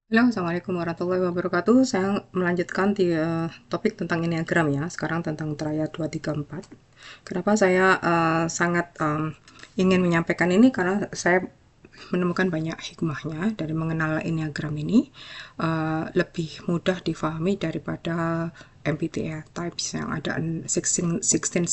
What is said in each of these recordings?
Halo, Assalamualaikum warahmatullahi wabarakatuh. Saya melanjutkan di topik tentang Enneagram ya. Sekarang tentang triad 234. Kenapa saya sangat ingin menyampaikan ini karena saya menemukan banyak hikmahnya dari mengenal Enneagram ini lebih mudah difahami daripada MBTI types yang ada 16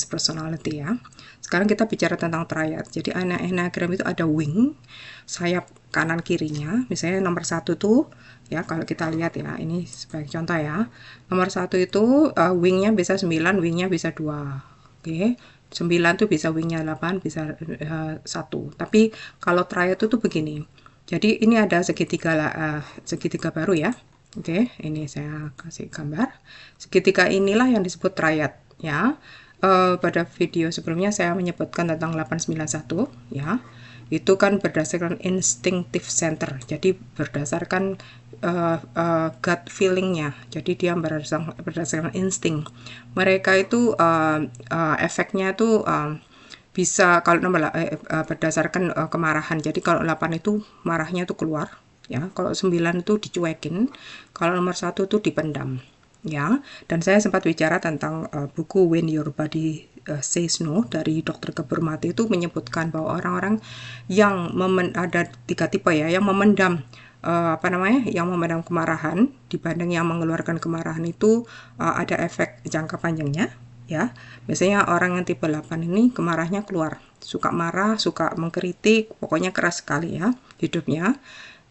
personality ya. Sekarang kita bicara tentang triad. Jadi Enneagram itu ada wing, sayap kanan kirinya. Misalnya nomor satu tuh ya, kalau kita lihat ya, ini sebagai contoh ya. Nomor satu itu wingnya bisa 9, wingnya bisa 2. Oke. 9 tuh bisa wingnya 8, bisa 1. Tapi kalau triad itu tuh begini. Jadi ini ada segitiga segitiga baru ya. Oke, ini saya kasih gambar. Segitiga inilah yang disebut triad ya. Pada video sebelumnya saya menyebutkan tentang 891 ya. Itu kan berdasarkan instinctive center. Jadi berdasarkan gut feelingnya. Jadi dia berdasarkan insting. Mereka itu efeknya itu bisa kalau berdasarkan kemarahan. Jadi kalau 8 itu marahnya itu keluar ya. Kalau 9 itu dicuekin, kalau nomor 1 itu dipendam ya. Dan saya sempat bicara tentang buku When Your Body Says No dari Dr. Gabor Mate itu menyebutkan bahwa orang-orang yang ada 3 tipe ya, yang memendam yang memendam kemarahan dibanding yang mengeluarkan kemarahan itu ada efek jangka panjangnya ya. Biasanya orang yang tipe 8 ini kemarahnya keluar, suka marah, suka mengkritik, pokoknya keras sekali ya hidupnya.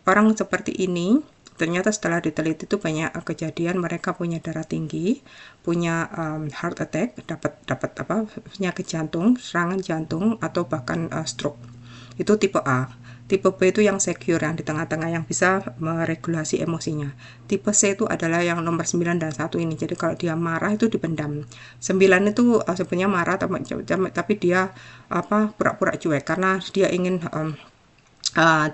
Orang seperti ini ternyata setelah diteliti itu banyak kejadian mereka punya darah tinggi, punya heart attack, dapat penyakit jantung, serangan jantung atau bahkan stroke. Itu tipe A. Tipe B itu yang secure, yang di tengah-tengah, yang bisa meregulasi emosinya. Tipe C itu adalah yang nomor 9 dan 1 ini. Jadi kalau dia marah itu dipendam. 9 itu sebenarnya marah tapi dia pura-pura cuek karena dia ingin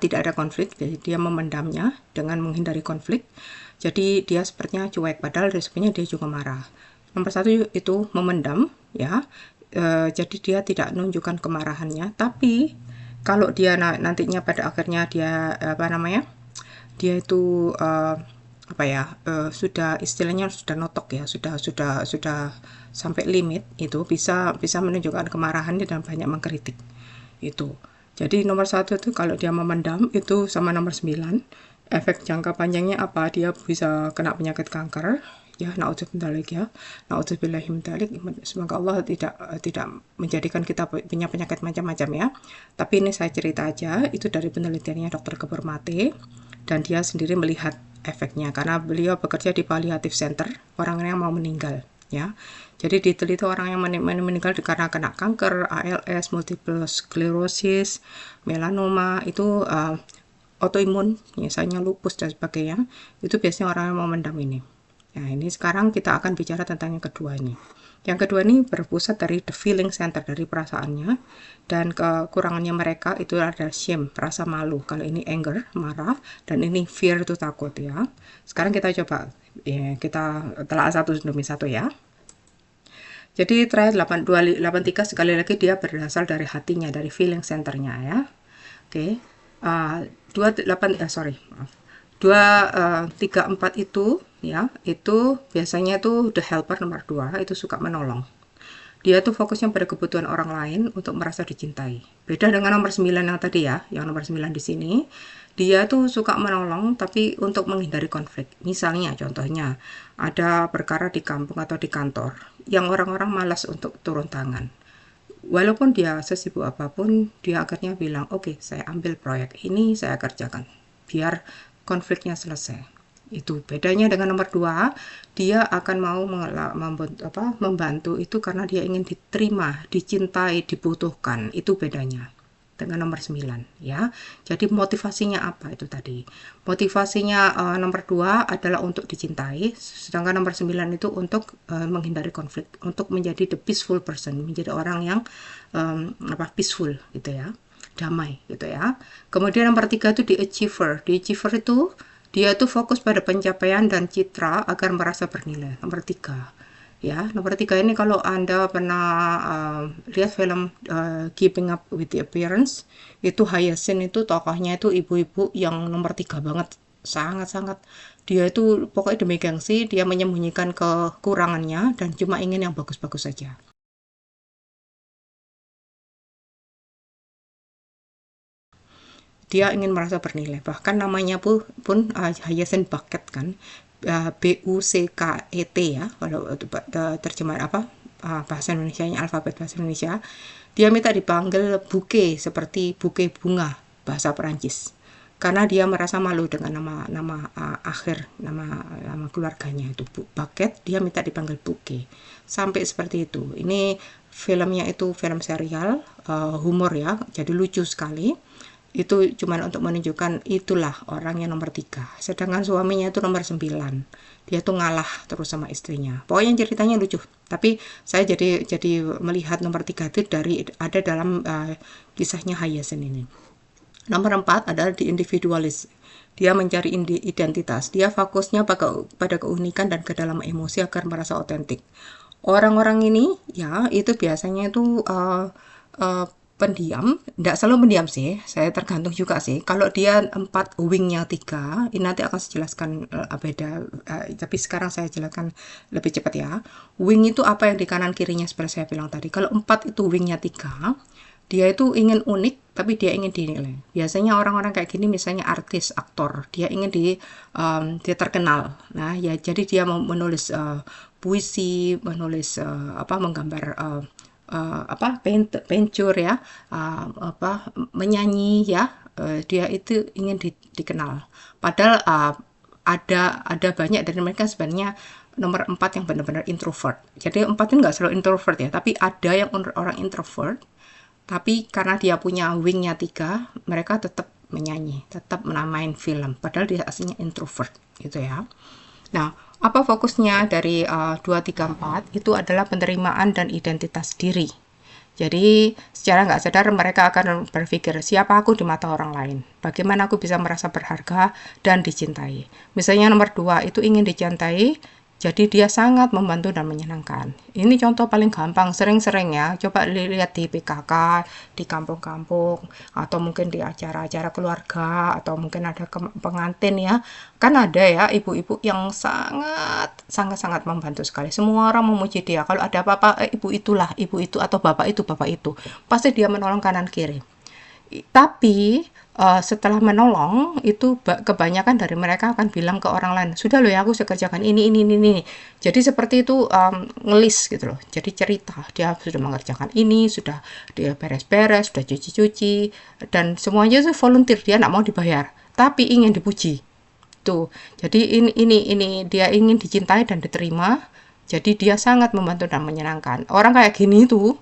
tidak ada konflik, jadi dia memendamnya dengan menghindari konflik. Jadi dia sepertinya cuek, padahal sebenarnya dia juga marah. Nomor 1 itu memendam, ya. Jadi dia tidak menunjukkan kemarahannya, tapi kalau dia nantinya pada akhirnya dia dia itu sudah istilahnya sudah notok ya, sudah sampai limit itu bisa bisa menunjukkan kemarahannya dan banyak mengkritik itu. Jadi nomor 1 itu kalau dia memendam itu sama nomor 9. Efek jangka panjangnya apa? Dia bisa kena penyakit kanker. Ya, naudzubillahi. Semoga Allah tidak menjadikan kita punya penyakit macam-macam ya. Tapi ini saya cerita aja, itu dari penelitiannya Dr. Gabor Mate dan dia sendiri melihat efeknya karena beliau bekerja di palliative center, orang yang mau meninggal ya. Jadi diteliti orang yang meninggal karena kena kanker, ALS, multiple sclerosis, melanoma, itu autoimun, misalnya lupus dan sebagainya, itu biasanya orang yang mau mendam ini. Nah, ini sekarang kita akan bicara tentang yang kedua ini. Yang kedua ini berpusat dari the feeling center, dari perasaannya, dan kekurangannya mereka itu ada shame, rasa malu. Kalau ini anger, marah, dan ini fear itu takut ya. Sekarang kita coba, ya, kita telah satu demi satu ya. Jadi triad 8283 sekali lagi dia berasal dari hatinya, dari feeling centernya ya. Oke. 234 itu ya, itu biasanya tuh the helper nomor 2 itu suka menolong. Dia tuh fokusnya pada kebutuhan orang lain untuk merasa dicintai. Beda dengan nomor 9 yang tadi ya, yang nomor 9 di sini. Dia tuh suka menolong tapi untuk menghindari konflik. Misalnya contohnya ada perkara di kampung atau di kantor yang orang-orang malas untuk turun tangan. Walaupun dia sesibuk apapun, dia akhirnya bilang, oke, saya ambil proyek ini, saya kerjakan. Biar konfliknya selesai. Itu bedanya dengan nomor 2, dia akan mau membantu itu karena dia ingin diterima, dicintai, dibutuhkan. Itu bedanya dengan nomor 9 ya. Jadi motivasinya apa itu tadi? Motivasinya nomor 2 adalah untuk dicintai, sedangkan nomor 9 itu untuk menghindari konflik, untuk menjadi the peaceful person, menjadi orang yang peaceful gitu ya, damai gitu ya. Kemudian nomor 3 itu the achiever. The achiever itu dia tuh fokus pada pencapaian dan citra agar merasa bernilai. Nomor 3 ya. Nomor 3 ini kalau Anda pernah lihat film Keeping Up with the Appearance, itu Hyacinth itu tokohnya itu ibu-ibu yang nomor 3 banget sangat-sangat dia itu pokoknya demi gengsi, dia menyembunyikan kekurangannya dan cuma ingin yang bagus-bagus saja. Dia ingin merasa bernilai, bahkan namanya pun Hyacinth Bucket kan, Bucket ya, kalau terjemahan apa bahasa Indonesianya, alfabet bahasa Indonesia. Dia minta dipanggil bouquet, seperti bouquet bunga bahasa Perancis, karena dia merasa malu dengan nama akhir nama keluarganya itu Bucket. Dia minta dipanggil bouquet, sampai seperti itu. Ini filmnya itu film serial, humor ya, jadi lucu sekali. Itu cuma untuk menunjukkan itulah orang yang nomor 3, sedangkan suaminya itu nomor 9. Dia tuh ngalah terus sama istrinya, pokoknya ceritanya lucu. Tapi saya jadi melihat nomor 3 itu ada dalam kisahnya Hyacinth ini. Nomor 4 adalah di individualis. Dia mencari identitas. Dia fokusnya pada keunikan dan kedalaman emosi agar merasa otentik. Orang-orang ini ya itu biasanya itu pendiam, tidak selalu pendiam sih, saya tergantung juga sih. Kalau dia 4, wingnya 3, ini nanti akan saya jelaskan beda, tapi sekarang saya jelaskan lebih cepat ya. Wing itu apa yang di kanan kirinya seperti saya bilang tadi. Kalau 4 itu wingnya 3, dia itu ingin unik, tapi dia ingin dinilai. Biasanya orang-orang kayak gini, misalnya artis, aktor, dia ingin dia terkenal. Nah ya, jadi dia mau menulis puisi, menulis menggambar pencur ya, menyanyi ya, dia itu ingin dikenal. Padahal ada banyak dari mereka sebenarnya nomor 4 yang benar-benar introvert. Jadi 4 itu nggak selalu introvert ya, tapi ada yang orang introvert, tapi karena dia punya wingnya 3, mereka tetap menyanyi, tetap main film, padahal dia aslinya introvert gitu ya. Nah, apa fokusnya dari 2, 3, 4 itu adalah penerimaan dan identitas diri. Jadi secara nggak sadar mereka akan berpikir, siapa aku di mata orang lain? Bagaimana aku bisa merasa berharga dan dicintai? Misalnya nomor 2 itu ingin dicintai, jadi dia sangat membantu dan menyenangkan. Ini contoh paling gampang, sering-sering ya. Coba lihat di PKK, di kampung-kampung, atau mungkin di acara-acara keluarga, atau mungkin ada pengantin ya. Kan ada ya ibu-ibu yang sangat membantu sekali. Semua orang memuji dia. Kalau ada apa-apa, ibu itulah, ibu itu, atau bapak itu, bapak itu. Pasti dia menolong kanan kiri. Tapi setelah menolong itu kebanyakan dari mereka akan bilang ke orang lain, sudah loh ya aku sudah kerjakan ini. Jadi seperti itu, ngelis gitu loh. Jadi cerita dia sudah mengerjakan ini, sudah dia beres-beres, sudah cuci-cuci, dan semuanya itu volunteer, dia nggak mau dibayar tapi ingin dipuji tuh. Jadi ini dia ingin dicintai dan diterima, jadi dia sangat membantu dan menyenangkan. Orang kayak gini tuh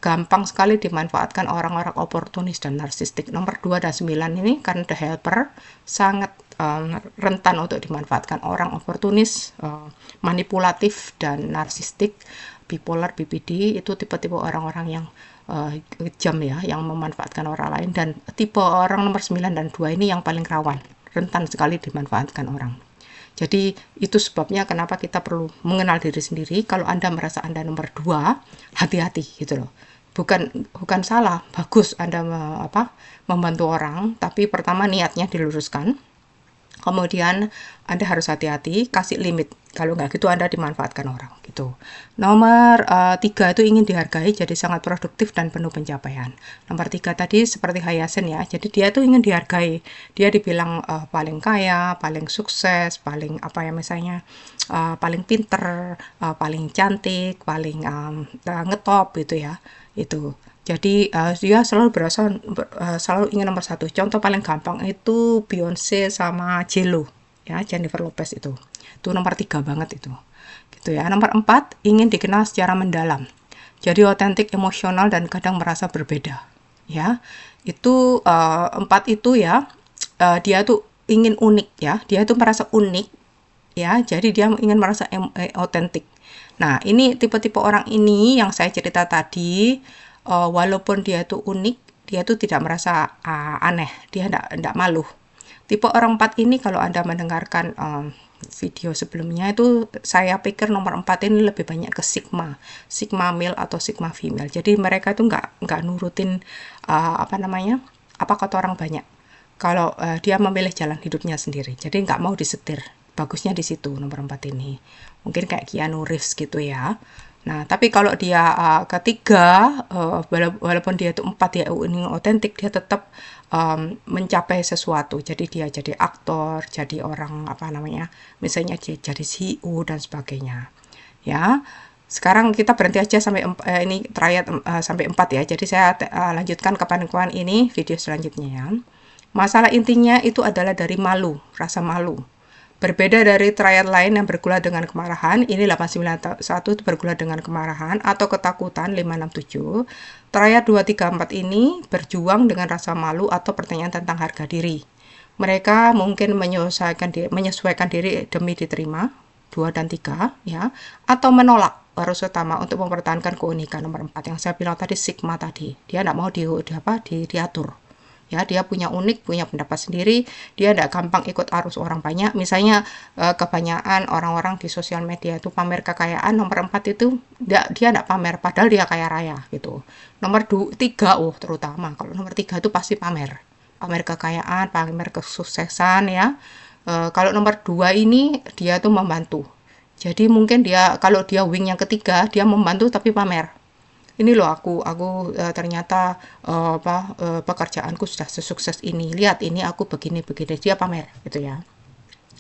gampang sekali dimanfaatkan orang-orang oportunis dan narsistik. Nomor 2 dan 9 ini karena the helper sangat rentan untuk dimanfaatkan orang oportunis, manipulatif dan narsistik. Bipolar, BPD itu tipe-tipe orang-orang yang kejam ya, yang memanfaatkan orang lain. Dan tipe orang nomor 9 dan 2 ini yang paling rawan, rentan sekali dimanfaatkan orang. Jadi itu sebabnya kenapa kita perlu mengenal diri sendiri. Kalau Anda merasa Anda nomor 2, hati-hati gitu loh. Bukan salah, bagus Anda membantu orang, tapi pertama niatnya diluruskan. Kemudian Anda harus hati-hati, kasih limit. Kalau nggak gitu Anda dimanfaatkan orang gitu. Nomor 3 itu ingin dihargai, jadi sangat produktif dan penuh pencapaian. Nomor 3 tadi seperti Hyacinth ya, jadi dia tuh ingin dihargai. Dia dibilang paling kaya, paling sukses, paling misalnya paling pinter, paling cantik, paling ngetop gitu ya. Itu. Jadi dia selalu selalu ingin nomor 1. Contoh paling gampang itu Beyonce sama J.Lo ya, Jennifer Lopez itu nomor 3 banget itu gitu ya. Nomor 4 ingin dikenal secara mendalam, jadi otentik, emosional, dan kadang merasa berbeda ya. Itu 4 itu ya, dia tuh ingin unik ya, dia tuh merasa unik ya, jadi dia ingin merasa otentik. Nah ini tipe-tipe orang ini yang saya cerita tadi, walaupun dia tuh unik, dia tuh tidak merasa aneh, dia tidak malu. Tipe orang 4 ini kalau Anda mendengarkan video sebelumnya itu, saya pikir nomor 4 ini lebih banyak ke sigma male atau sigma female. Jadi mereka itu nggak nurutin apa kata orang banyak. kalau dia memilih jalan hidupnya sendiri, jadi nggak mau disetir. Bagusnya di situ nomor 4 ini. Mungkin kayak Keanu Reeves gitu ya. Nah, tapi kalau dia ketiga, walaupun dia itu 4 ya ini otentik, dia tetap mencapai sesuatu. Jadi dia jadi aktor, jadi orang apa namanya, misalnya dia jadi CEO dan sebagainya. Ya, sekarang kita berhenti aja sampai ini triad sampai 4 ya. Jadi saya lanjutkan kapan-kapan ini video selanjutnya ya. Masalah intinya itu adalah dari malu, rasa malu. Berbeda dari triad lain yang bergula dengan kemarahan, ini 891 itu bergula dengan kemarahan atau ketakutan 567. Triad 234 ini berjuang dengan rasa malu atau pertanyaan tentang harga diri. Mereka mungkin menyesuaikan diri demi diterima, 2 dan 3 ya, atau menolak harus utama untuk mempertahankan keunikan nomor 4 yang saya bilang tadi sigma tadi. Dia tidak mau diatur. Ya, dia punya unik, punya pendapat sendiri, dia tidak gampang ikut arus orang banyak. Misalnya kebanyakan orang-orang di sosial media itu pamer kekayaan, nomor 4 itu dia tidak pamer, padahal dia kaya raya gitu. Nomor 3, terutama kalau nomor 3 itu pasti pamer kekayaan, pamer kesuksesan ya. Kalau nomor 2 ini dia tuh membantu. Jadi mungkin dia kalau dia wing yang ketiga, dia membantu tapi pamer. Ini loh aku ternyata pekerjaanku sudah sesukses ini. Lihat ini aku begini-begini, dia pamer gitu ya.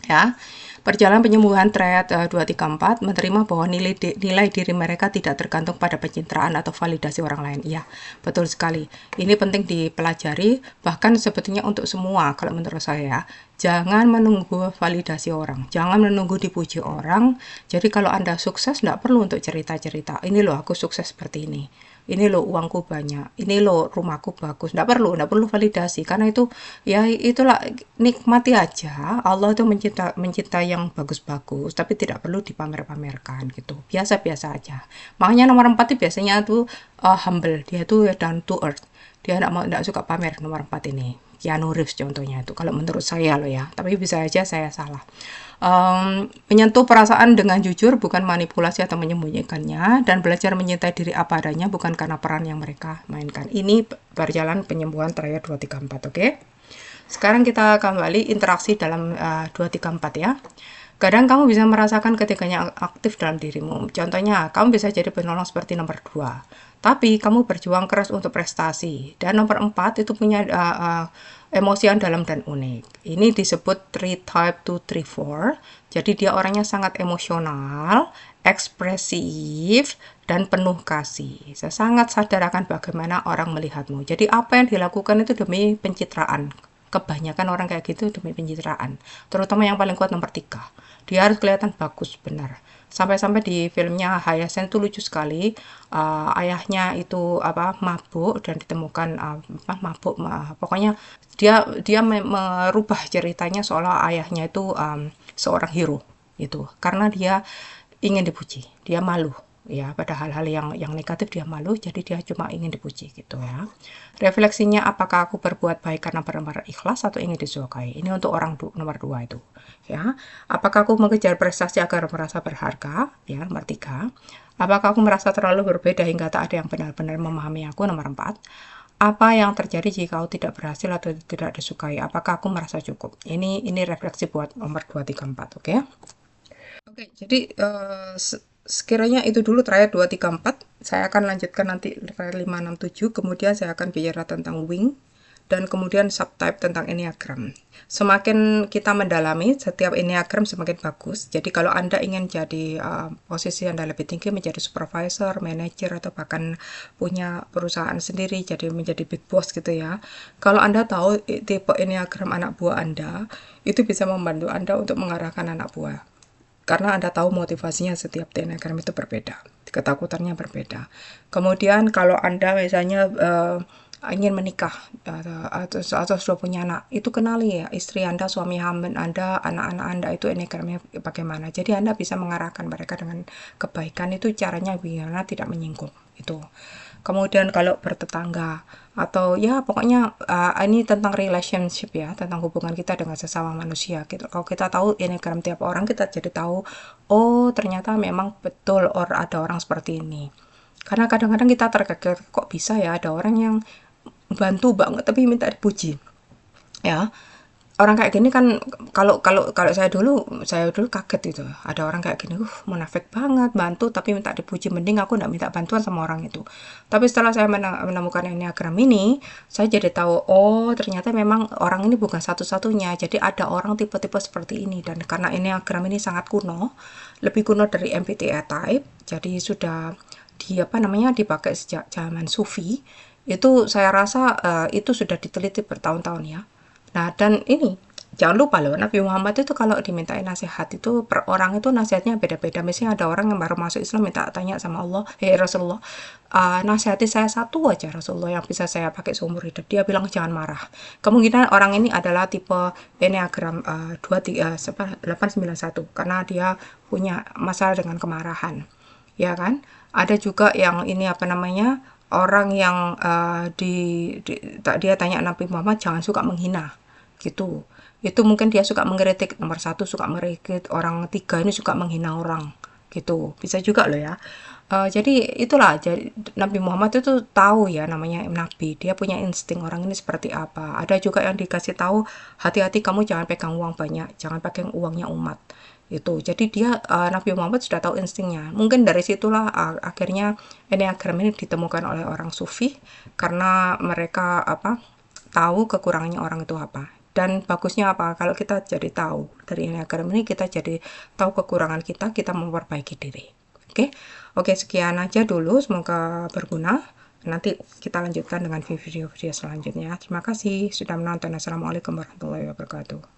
Ya. Perjalanan penyembuhan triad 234 menerima bahwa nilai diri mereka tidak tergantung pada pencitraan atau validasi orang lain. Iya, betul sekali. Ini penting dipelajari, bahkan sebetulnya untuk semua kalau menurut saya. Jangan menunggu validasi orang, jangan menunggu dipuji orang. Jadi kalau Anda sukses, tidak perlu untuk cerita-cerita. Ini loh aku sukses seperti ini loh uangku banyak, ini loh rumahku bagus. Tidak perlu validasi, karena itu ya itulah, nikmati aja. Allah itu mencinta yang bagus-bagus, tapi tidak perlu dipamer-pamerkan gitu. Biasa-biasa aja. Makanya nomor 4 itu biasanya tuh humble, dia tuh down to earth. Dia tidak suka pamer nomor 4 ini. Keanu Reeves contohnya itu, kalau menurut saya loh ya, tapi bisa aja saya salah. Menyentuh perasaan dengan jujur, bukan manipulasi atau menyembunyikannya, dan belajar mencintai diri apa adanya, bukan karena peran yang mereka mainkan. Ini berjalan penyembuhan triad 234, oke? Sekarang kita kembali interaksi dalam 234 ya. Kadang kamu bisa merasakan ketiganya aktif dalam dirimu. Contohnya, kamu bisa jadi penolong seperti nomor 2. Tapi kamu berjuang keras untuk prestasi. Dan nomor 4 itu punya emosi yang dalam dan unik. Ini disebut 3 type 2, 3, 4. Jadi dia orangnya sangat emosional, ekspresif, dan penuh kasih. Saya sangat sadar akan bagaimana orang melihatmu. Jadi apa yang dilakukan itu demi pencitraan. Kebanyakan orang kayak gitu demi pencitraan. Terutama yang paling kuat nomor 3. Dia harus kelihatan bagus, benar. Sampai-sampai di filmnya Hayasen itu lucu sekali. Ayahnya itu mabuk dan ditemukan mabuk. Pokoknya dia merubah ceritanya seolah ayahnya itu seorang hero gitu. Karena dia ingin dipuji, dia malu. Ya, pada hal-hal yang negatif dia malu, jadi dia cuma ingin dipuji gitu ya. Refleksinya, apakah aku berbuat baik karena benar-benar ikhlas atau ingin disukai? Ini untuk orang nomor 2 itu ya. Apakah aku mengejar prestasi agar merasa berharga? Ya, nomor 3. Apakah aku merasa terlalu berbeda hingga tak ada yang benar-benar memahami aku? Nomor 4. Apa yang terjadi jika aku tidak berhasil atau tidak disukai? Apakah aku merasa cukup? Ini refleksi buat nomor 2, 3, 4, oke? Oke, jadi sekiranya itu dulu triad 2, 3, 4. Saya akan lanjutkan nanti triad 5, 6, 7. Kemudian saya akan bicara tentang wing. Dan kemudian subtype tentang enneagram. Semakin kita mendalami setiap enneagram semakin bagus. Jadi kalau Anda ingin jadi posisi Anda lebih tinggi, menjadi supervisor, manager, atau bahkan punya perusahaan sendiri, jadi menjadi big boss gitu ya. Kalau Anda tahu tipe enneagram anak buah Anda, itu bisa membantu Anda untuk mengarahkan anak buah. Karena Anda tahu motivasinya setiap enneagram itu berbeda, ketakutannya berbeda. Kemudian kalau Anda misalnya ingin menikah atau sudah punya anak, itu kenali ya istri Anda, suami Anda, anak-anak Anda itu enneagramnya bagaimana. Jadi Anda bisa mengarahkan mereka dengan kebaikan, itu caranya bagaimana tidak menyinggung itu. Kemudian kalau bertetangga atau ya pokoknya ini tentang relationship ya, tentang hubungan kita dengan sesama manusia gitu. Kalau kita tahu enneagram tiap orang, kita jadi tahu, oh ternyata memang betul ada orang seperti ini. Karena kadang-kadang kita terkaget, kok bisa ya ada orang yang bantu banget tapi minta dipuji. ya. Orang kayak gini kan, kalau kalau kalau saya dulu kaget gitu, ada orang kayak gini, munafik banget, bantu tapi minta dipuji, mending aku nggak minta bantuan sama orang itu. Tapi setelah saya menemukan enneagram ini, saya jadi tahu, oh ternyata memang orang ini bukan satu-satunya, jadi ada orang tipe-tipe seperti ini. Dan karena enneagram ini sangat kuno, lebih kuno dari MBTI type, jadi sudah apa namanya, dipakai sejak zaman Sufi, itu saya rasa itu sudah diteliti bertahun-tahun ya. Nah, dan ini jangan lupa loh, Nabi Muhammad itu kalau dimintain nasihat itu per orang itu nasihatnya beda-beda. Misalnya ada orang yang baru masuk Islam minta tanya sama Allah, Rasulullah, nasihati saya satu aja Rasulullah yang bisa saya pakai seumur hidup. Dia bilang jangan marah. Kemungkinan orang ini adalah tipe Enneagram 891 karena dia punya masalah dengan kemarahan. Ya kan? Ada juga yang ini apa namanya? Orang yang dia tanya Nabi Muhammad jangan suka menghina gitu. Itu mungkin dia suka mengkritik, nomor satu suka mengkritik orang, tiga ini suka menghina orang gitu, bisa juga loh ya. Jadi itulah, jadi Nabi Muhammad itu tahu ya, namanya Nabi, dia punya insting orang ini seperti apa. Ada juga yang dikasih tahu, hati-hati kamu jangan pegang uang banyak, jangan pakai uangnya umat itu. Jadi dia Nabi Muhammad sudah tahu instingnya. Mungkin dari situlah akhirnya enneagram ini ditemukan oleh orang sufi, karena mereka tahu kekurangannya orang itu apa. Dan bagusnya apa? Kalau kita jadi tahu dari enneagram ini, kita jadi tahu kekurangan kita, kita memperbaiki diri. Oke, oke, sekian aja dulu. Semoga berguna. Nanti kita lanjutkan dengan video-video selanjutnya. Terima kasih sudah menonton. Assalamualaikum warahmatullahi wabarakatuh.